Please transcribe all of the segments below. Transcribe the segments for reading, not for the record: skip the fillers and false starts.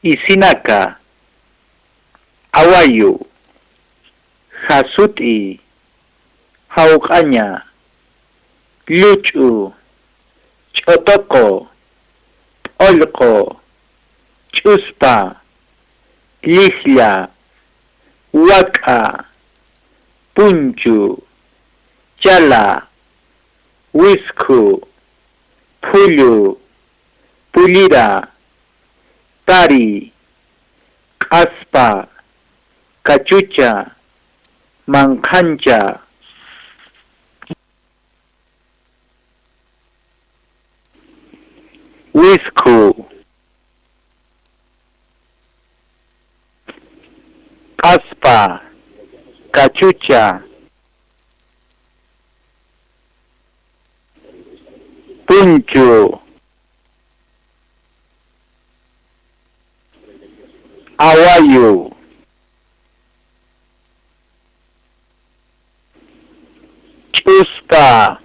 Isinaka, Awayu, Hasuti, Hauqaña, Luchu, Chotoko, Olko, Chuspa, Lisla, Waka, Punchu, Chala, Wisku, Pulu, Pulira, Tari, Aspa, Cachucha, Mancancha, Wisku, Aspa, Cachucha, Punchu, Awayu, Chuspa,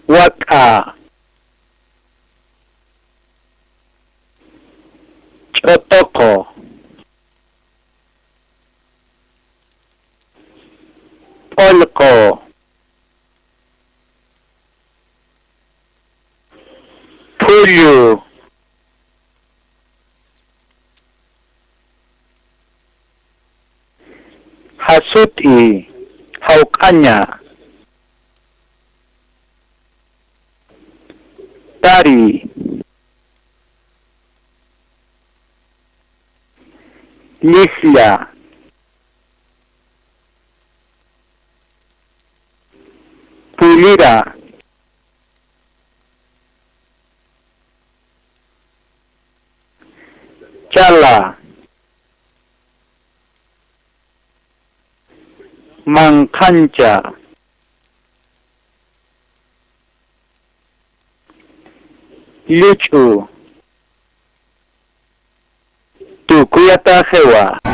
Waka, Chotoko, Polko, Pulu, Hasuti, Hauqaña, Tari, Lisla, Pulira, Chala, Mancancha, Luchu, Tukuyata Hewa.